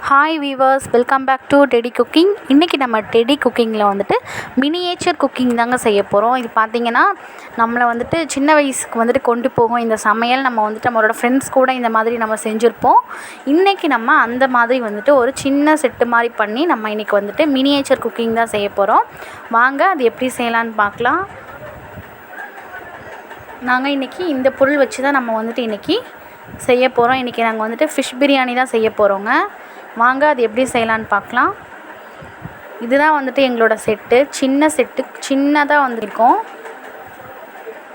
Hi viewers, welcome back to Teddy cooking. இன்றைக்கி நம்ம teddy குக்கிங்கில் வந்துட்டு மினியேச்சர் குக்கிங் தாங்க செய்ய போகிறோம். இது பார்த்திங்கன்னா நம்மளை வந்துட்டு சின்ன வயசுக்கு வந்துட்டு கொண்டு போகும் இந்த சமையல். நம்ம வந்துட்டு நம்மளோட ஃப்ரெண்ட்ஸ் கூட இந்த மாதிரி நம்ம செஞ்சுருப்போம். இன்றைக்கி நம்ம அந்த மாதிரி வந்துட்டு ஒரு சின்ன செட்டு மாதிரி பண்ணி நம்ம இன்றைக்கி வந்துட்டு மினியேச்சர் குக்கிங் தான் செய்ய போகிறோம். வாங்க அது எப்படி செய்யலான்னு பார்க்கலாம். நாங்கள் இன்றைக்கி இந்த பொருள் வச்சு தான் நம்ம வந்துட்டு இன்றைக்கி செய்ய போகிறோம். இன்றைக்கி நாங்கள் வந்துட்டு ஃபிஷ் பிரியாணி தான் செய்ய போகிறோங்க. வாங்க அது எப்படி செய்யலான்னு பார்க்கலாம். இதுதான் வந்துட்டு எங்களோட செட்டு, சின்ன செட்டு, சின்னதாக வந்திருக்கோம்.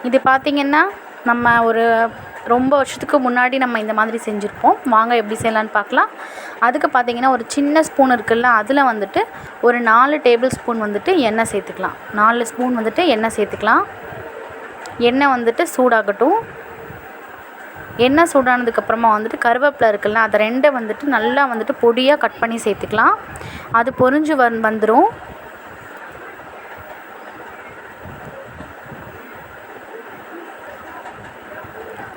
இது பார்த்திங்கன்னா நம்ம ஒரு ரொம்ப வருஷத்துக்கு முன்னாடி நம்ம இந்த மாதிரி செஞ்சுருப்போம். வாங்க எப்படி செய்யலான்னு பார்க்கலாம். அதுக்கு பார்த்திங்கன்னா ஒரு சின்ன ஸ்பூன் இருக்குல்ல, அதில் வந்துட்டு ஒரு 4 டேபிள் ஸ்பூன் வந்துட்டு எண்ணெய் சேர்த்துக்கலாம். 4 ஸ்பூன் வந்துட்டு எண்ணெய் சேர்த்துக்கலாம். எண்ணெய் வந்துட்டு சூடாகட்டும். எண்ணெய் சூடானதுக்கப்புறமா வந்துட்டு கருவேப்பிலை இருக்குல்ல, அதை 2 வந்துட்டு நல்லா வந்துட்டு பொடியாக கட் பண்ணி சேர்த்துக்கலாம். அது பொரிஞ்சு வந்துடும்.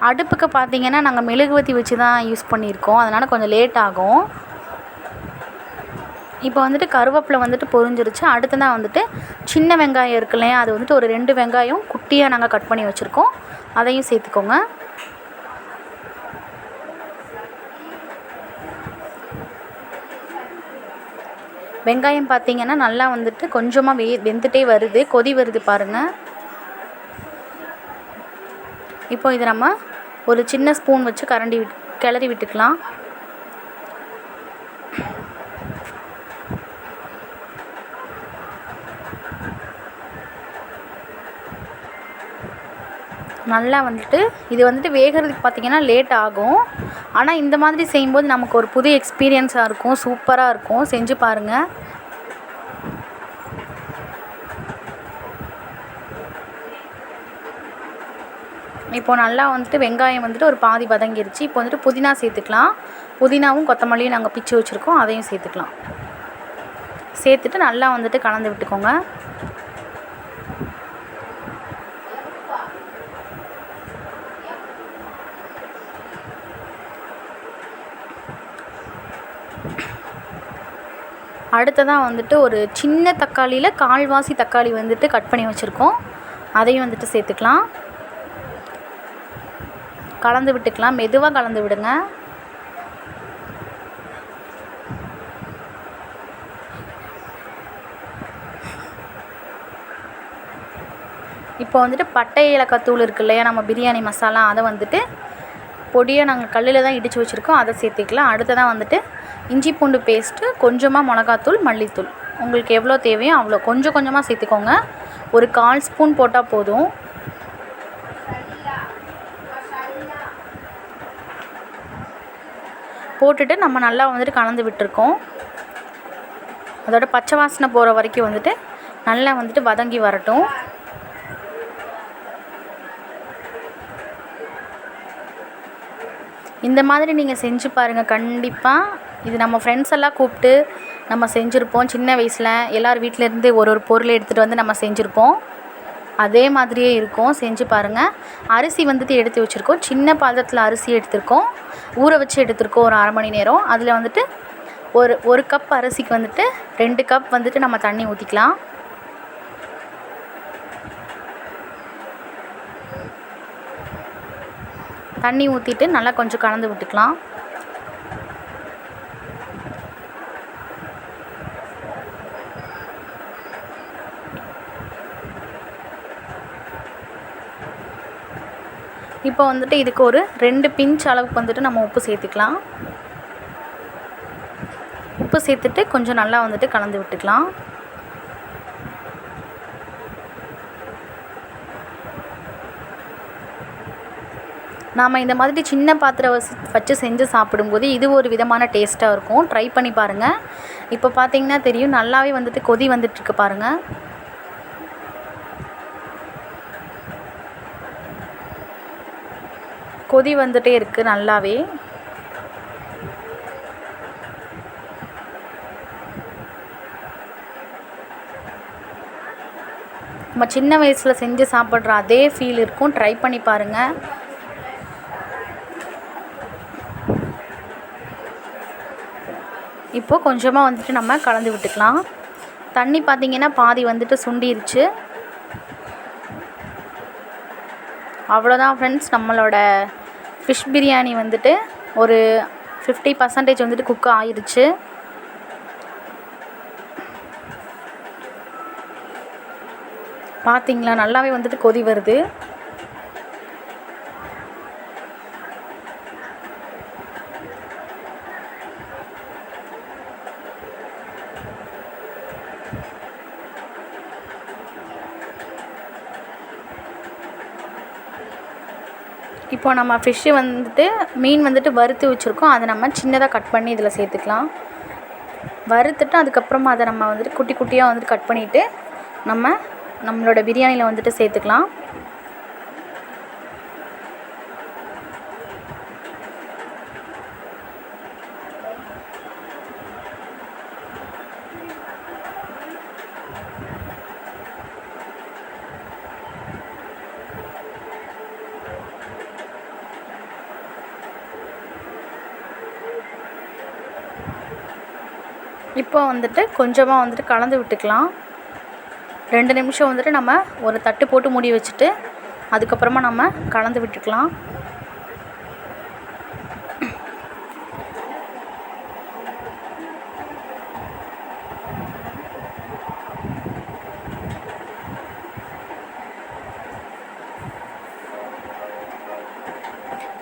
அடுப்புக்கு பார்த்திங்கன்னா நாங்கள் மெழுகுவர்த்தி வச்சு தான் யூஸ் பண்ணியிருக்கோம், அதனால் கொஞ்சம் லேட் ஆகும். இப்போ வந்துட்டு கருவேப்பிலை வந்துட்டு பொரிஞ்சிருச்சு. அடுத்ததான் வந்துட்டு சின்ன வெங்காயம் இருக்கு இல்லையா, அது வந்துட்டு ஒரு 2 வெங்காயம் குட்டியாக நாங்கள் கட் பண்ணி வச்சுருக்கோம், அதையும் சேர்த்துக்கோங்க. வெங்காயம் பார்த்திங்கன்னா நல்லா வந்துட்டு கொஞ்சமாக வெந்துட்டே வருது, கொதி வருது பாருங்கள். இப்போ இதை நம்ம ஒரு சின்ன ஸ்பூன் வச்சு கிளறி விட்டுக்கலாம். நல்லா வந்துட்டு இது வந்துட்டு வேகிறதுக்கு பார்த்திங்கன்னா லேட் ஆகும். ஆனால் இந்த மாதிரி செய்யும்போது நமக்கு ஒரு புது எக்ஸ்பீரியன்ஸாக இருக்கும், சூப்பராக இருக்கும். செஞ்சு பாருங்கள். இப்போ நல்லா வந்துட்டு வெங்காயம் வந்துட்டு ஒரு பாதி வதங்கிருச்சு. இப்போ வந்துட்டு புதினா சேர்த்துக்கலாம். புதினாவும் கொத்தமல்லியும் நாங்கள் பிச்சு வச்சுருக்கோம், அதையும் சேர்த்துக்கலாம். சேர்த்துட்டு நல்லா வந்துட்டு கலந்து விட்டுக்கோங்க. அடுத்ததாக வந்துட்டு ஒரு சின்ன தக்காளியில் கால்வாசி தக்காளி வந்துட்டு கட் பண்ணி வச்சுருக்கோம், அதையும் வந்துட்டு சேர்த்துக்கலாம். கலந்து விட்டுக்கலாம். மெதுவாக கலந்து விடுங்க. இப்போ வந்துட்டு பட்டை ஏலக்காய் தூள் இருக்கு இல்லையா, நம்ம பிரியாணி மசாலா, அதை வந்துட்டு பொடியாக நாங்கள் கல்லில் தான் இடித்து வச்சுருக்கோம், அதை சேர்த்துக்கலாம். அடுத்ததான் வந்துட்டு இஞ்சி பூண்டு பேஸ்ட்டு, கொஞ்சமாக மிளகாத்தூள், மல்லித்தூள், உங்களுக்கு எவ்வளோ தேவையோ அவ்வளோ கொஞ்சம் கொஞ்சமாக சேர்த்துக்கோங்க. ஒரு 1/4 ஸ்பூன் போட்டால் போதும். போட்டுட்டு நம்ம நல்லா வந்துட்டு கலந்து விட்டுருக்கோம். அதோட பச்சை வாசனை போகிற வரைக்கும் வந்துட்டு நல்லா வந்துட்டு வதங்கி வரட்டும். இந்த மாதிரி நீங்கள் செஞ்சு பாருங்கள் கண்டிப்பாக. இது நம்ம ஃப்ரெண்ட்ஸ் எல்லாம் கூப்பிட்டு நம்ம செஞ்சுருப்போம். சின்ன வயசில் எல்லோரும் வீட்டிலேருந்து ஒரு பொருளை எடுத்துகிட்டு வந்து நம்ம செஞ்சுருப்போம். அதே மாதிரியே இருக்கும். செஞ்சு பாருங்கள். அரிசி வந்துட்டு எடுத்து வச்சுருக்கோம். சின்ன பாத்திரத்தில் அரிசி எடுத்துருக்கோம், ஊற வச்சு எடுத்துருக்கோம் ஒரு 1/2 மணி நேரம். அதில் வந்துட்டு ஒரு கப் அரிசிக்கு வந்துட்டு 2 கப் வந்துட்டு நம்ம தண்ணி ஊற்றிக்கலாம். தண்ணி ஊற்றிட்டு நல்லா கொஞ்சம் கலந்து விட்டுக்கலாம். இப்போ வந்துட்டு இதுக்கு ஒரு 2 பிஞ்ச் அளவுக்கு வந்துட்டு நம்ம உப்பு சேர்த்துக்கலாம். உப்பு சேர்த்துட்டு கொஞ்சம் நல்லா வந்துட்டு கலந்து விட்டுக்கலாம். நாம் இந்த மாதிரி சின்ன பாத்திரம் வச்சு செஞ்சு சாப்பிடும்போது இது ஒரு விதமான டேஸ்ட்டாக இருக்கும். ட்ரை பண்ணி பாருங்கள். இப்போ பார்த்திங்கன்னா தெரியும், நல்லாவே வந்துட்டு கொதி வந்துட்டுருக்கு பாருங்கள். கொதி வந்துட்டே இருக்குது நல்லாவே. நம்ம சின்ன வயசில் செஞ்சு சாப்பிட்ற அதே ஃபீல் இருக்கும். ட்ரை பண்ணி பாருங்கள். இப்போது கொஞ்சமாக வந்துட்டு நம்ம கலந்து விட்டுக்கலாம். தண்ணி பார்த்திங்கன்னா பாதி வந்துட்டு சுண்டிருச்சு. அவ்வளோதான் ஃப்ரெண்ட்ஸ், நம்மளோட ஃபிஷ் பிரியாணி வந்துட்டு ஒரு 50% வந்துட்டு குக் ஆயிடுச்சு. பார்த்திங்களா, நல்லாவே வந்துட்டு கொதி வருது. இப்போ நம்ம ஃபிஷ்ஷு வந்துட்டு மீன் வந்துட்டு வறுத்து வச்சுருக்கோம். அதை நம்ம சின்னதாக கட் பண்ணி இதில் சேர்த்துக்கலாம். வறுத்துட்டு அதுக்கப்புறமா அதை நம்ம வந்துட்டு குட்டி குட்டியாக வந்துட்டு கட் பண்ணிவிட்டு நம்மளோட பிரியாணியில் வந்துட்டு சேர்த்துக்கலாம். இப்போ வந்துட்டு கொஞ்சமாக வந்துட்டு கலந்து விட்டுக்கலாம். 2 நிமிஷம் வந்துட்டு நம்ம ஒரு தட்டு போட்டு மூடி வச்சுட்டு அதுக்கப்புறமா நம்ம கலந்து விட்டுக்கலாம்.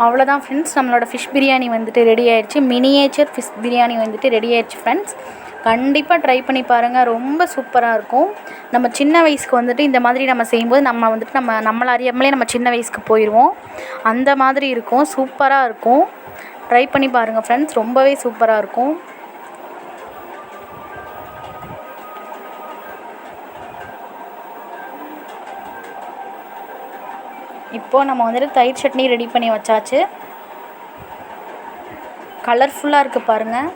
அவ்வளோதான் ஃப்ரெண்ட்ஸ், நம்மளோட ஃபிஷ் பிரியாணி வந்துட்டு ரெடி ஆயிடுச்சு. மினியேச்சர் ஃபிஷ் பிரியாணி வந்துட்டு ரெடி ஆயிடுச்சு ஃப்ரெண்ட்ஸ். கண்டிப்பாக ட்ரை பண்ணி பாருங்கள், ரொம்ப சூப்பராக இருக்கும். நம்ம சின்ன வயசுக்கு வந்துட்டு இந்த மாதிரி நம்ம செய்யும்போது நம்ம வந்துட்டு நம்மளை அறியாமலே நம்ம சின்ன வயசுக்கு போயிடுவோம். அந்த மாதிரி இருக்கும், சூப்பராக இருக்கும். ட்ரை பண்ணி பாருங்கள் ஃப்ரெண்ட்ஸ், ரொம்பவே சூப்பராக இருக்கும். இப்போது நம்ம வந்துட்டு தயிர் சட்னி ரெடி பண்ணி வச்சாச்சு. கலர்ஃபுல்லாக இருக்குது பாருங்கள்.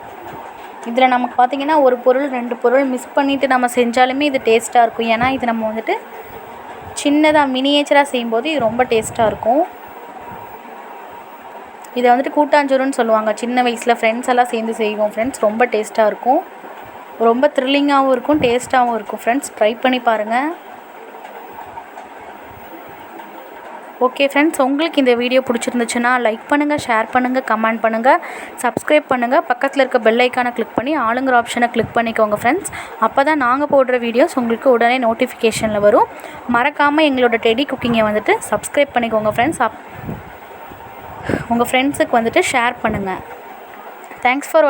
இதில் நமக்கு பார்த்திங்கன்னா ஒரு பொருள் 2 பொருள் மிஸ் பண்ணிவிட்டு நம்ம செஞ்சாலுமே இது டேஸ்ட்டாக இருக்கும். ஏன்னா இது நம்ம வந்துட்டு சின்னதாக மினியேச்சராக செய்யும்போது இது ரொம்ப டேஸ்ட்டாக இருக்கும். இதை வந்துட்டு கூட்டாஞ்சோறுன்னு சொல்லுவாங்க. சின்ன வயசில் ஃப்ரெண்ட்ஸ் எல்லாம் சேர்ந்து செய்வோம் ஃப்ரெண்ட்ஸ். ரொம்ப டேஸ்ட்டாக இருக்கும், ரொம்ப த்ரில்லிங்காகவும் இருக்கும், டேஸ்ட்டாகவும் இருக்கும் ஃப்ரெண்ட்ஸ். ட்ரை பண்ணி பாருங்கள். ஓகே ஃப்ரெண்ட்ஸ், உங்களுக்கு இந்த வீடியோ பிடிச்சிருந்துச்சுன்னா லைக் பண்ணுங்கள், ஷேர் பண்ணுங்கள், கமெண்ட் பண்ணுங்கள், சப்ஸ்கிரைப் பண்ணுங்கள். பக்கத்தில் இருக்க பெல் ஐக்கானை கிளிக் பண்ணி ஆளுங்கிற ஆப்ஷனை கிளிக் பண்ணிக்கோங்க ஃப்ரெண்ட்ஸ். அப்போ தான் நாங்கள் போடுற வீடியோஸ் உங்களுக்கு உடனே நோட்டிஃபிகேஷனில் வரும். மறக்காமல் எங்களோட டெடி குக்கிங்கை வந்துட்டு சப்ஸ்கிரைப் பண்ணிக்கோங்க ஃப்ரெண்ட்ஸ். உங்கள் ஃப்ரெண்ட்ஸுக்கு வந்துட்டு ஷேர் பண்ணுங்கள். Thanks for